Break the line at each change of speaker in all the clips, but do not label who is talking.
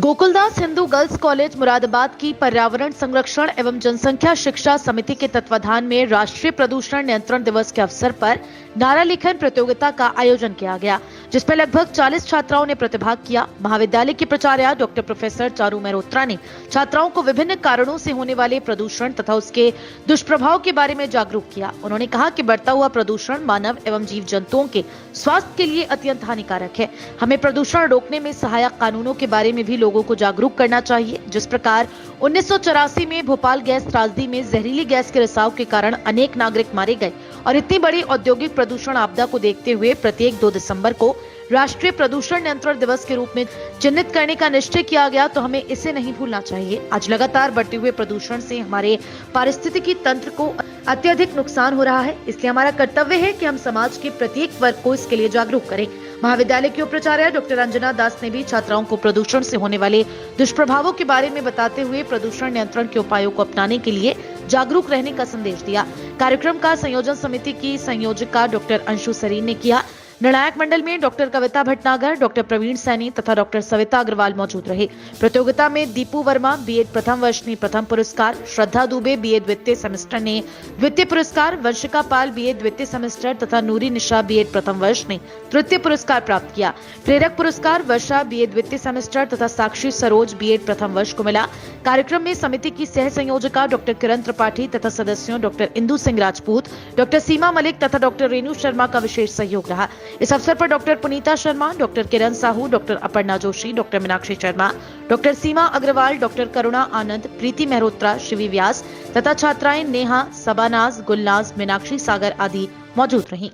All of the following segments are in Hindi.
गोकुलदास हिंदू गर्ल्स कॉलेज मुरादाबाद की पर्यावरण संरक्षण एवं जनसंख्या शिक्षा समिति के तत्वाधान में राष्ट्रीय प्रदूषण नियंत्रण दिवस के अवसर पर नारा लेखन प्रतियोगिता का आयोजन किया गया, जिसमें लगभग 40 छात्राओं ने प्रतिभाग किया। महाविद्यालय की प्राचार्य डॉक्टर प्रोफेसर चारू मेहरोत्रा ने छात्राओं को विभिन्न कारणों से होने वाले प्रदूषण तथा उसके दुष्प्रभाव के बारे में जागरूक किया। उन्होंने कहा कि बढ़ता हुआ प्रदूषण मानव एवं जीव जंतुओं के स्वास्थ्य के लिए अत्यंत हानिकारक है। हमें प्रदूषण रोकने में सहायक कानूनों के बारे में भी लोगों को जागरूक करना चाहिए। जिस प्रकार 1984 में भोपाल गैस त्रासदी में जहरीली गैस के रिसाव के कारण अनेक नागरिक मारे गए और इतनी बड़ी औद्योगिक प्रदूषण आपदा को देखते हुए प्रत्येक 2 दिसंबर को राष्ट्रीय प्रदूषण नियंत्रण दिवस के रूप में चिन्हित करने का निश्चय किया गया, तो हमें इसे नहीं भूलना चाहिए। आज लगातार बढ़ते हुए प्रदूषण से हमारे पारिस्थितिकी तंत्र को अत्यधिक नुकसान हो रहा है, इसलिए हमारा कर्तव्य है कि हम समाज के प्रत्येक वर्ग को इसके लिए जागरूक करें। महाविद्यालय की उपाचार्य डॉक्टर अंजना दास ने भी छात्राओं को प्रदूषण से होने वाले दुष्प्रभावों के बारे में बताते हुए प्रदूषण नियंत्रण के उपायों को अपनाने के लिए जागरूक रहने का संदेश दिया। कार्यक्रम का संयोजन समिति की संयोजिका डॉक्टर अंशु सरीन ने किया। निर्णायक मंडल में डॉक्टर कविता भटनागर, डॉक्टर प्रवीण सैनी तथा डॉक्टर सविता अग्रवाल मौजूद रहे। प्रतियोगिता में दीपू वर्मा बीएड प्रथम वर्ष ने प्रथम पुरस्कार, श्रद्धा दुबे बीएड द्वितीय सेमेस्टर ने द्वितीय पुरस्कार, वंशिका पाल बीएड द्वितीय सेमेस्टर तथा नूरी निशा बीएड प्रथम वर्ष ने तृतीय पुरस्कार प्राप्त किया। प्रेरक पुरस्कार वर्षा बीएड द्वितीय सेमेस्टर तथा साक्षी सरोज बीएड प्रथम वर्ष को मिला। कार्यक्रम में समिति की सह संयोजिका डॉक्टर किरण त्रिपाठी तथा सदस्यों डॉक्टर इंदु सिंह राजपूत, डॉक्टर सीमा मलिक तथा डॉक्टर रेणु शर्मा का विशेष सहयोग रहा। इस अवसर पर doctor Punita Sharma, doctor Kiran Sahu, doctor Aparna Joshi, doctor Meenakshi Sharma, doctor Seema Agarwal, doctor Karuna Anand, Preeti Mehrotra, Shivi Vyas तथा छात्राएं नेहा, सबानाज, गुलनाज, मीनाक्षी सागर आदि मौजूद रहीं।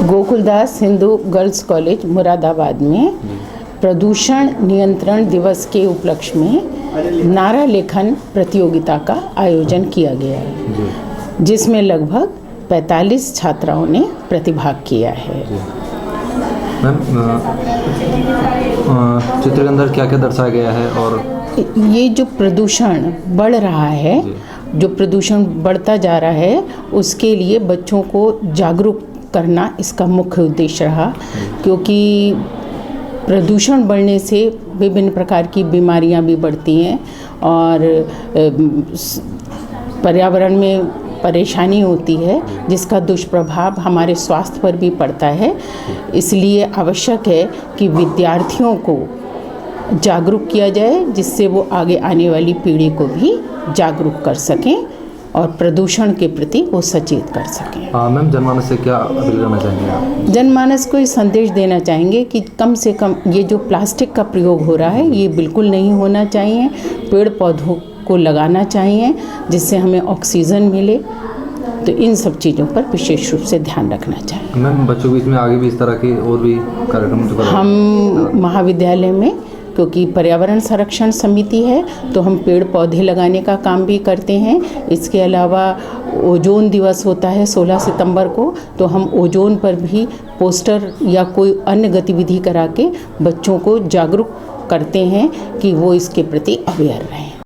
गोकुलदास हिंदू गर्ल्स कॉलेज मुरादाबाद में प्रदूषण नियंत्रण दिवस के उपलक्ष्य में नारा लेखन प्रतियोगिता का आयोजन किया गया है, जिसमें लगभग 45 छात्राओं ने प्रतिभाग किया है।
मैम, चित्र के अंदर क्या क्या दर्शाया गया है? और
ये जो प्रदूषण बढ़ रहा है, जो प्रदूषण बढ़ता जा रहा है, उसके लिए बच्चों को जागरूक करना इसका मुख्य उद्देश्य रहा, क्योंकि प्रदूषण बढ़ने से विभिन्न प्रकार की बीमारियां भी बढ़ती हैं और पर्यावरण में परेशानी होती है, जिसका दुष्प्रभाव हमारे स्वास्थ्य पर भी पड़ता है। इसलिए आवश्यक है कि विद्यार्थियों को जागरूक किया जाए, जिससे वो आगे आने वाली पीढ़ी को भी जागरूक कर सकें और प्रदूषण के प्रति वो सचेत कर सकें।
मैम, जनमानस से क्या अपील करना चाहेंगे आप?
जनमानस को ये संदेश देना चाहेंगे कि कम से कम ये जो प्लास्टिक का प्रयोग हो रहा है, ये बिल्कुल नहीं होना चाहिए। पेड़ पौधों को लगाना चाहिए, जिससे हमें ऑक्सीजन मिले। तो इन सब चीज़ों पर विशेष रूप से ध्यान रखना चाहिए।
मैम, बच्चों के बीच में आगे भी इस तरह के और भी कार्यक्रम जो
हम महाविद्यालय में, क्योंकि पर्यावरण संरक्षण समिति है, तो हम पेड़ पौधे लगाने का काम भी करते हैं। इसके अलावा ओजोन दिवस होता है 16 सितंबर को, तो हम ओजोन पर भी पोस्टर या कोई अन्य गतिविधि करा के बच्चों को जागरूक करते हैं कि वो इसके प्रति अवेयर रहें।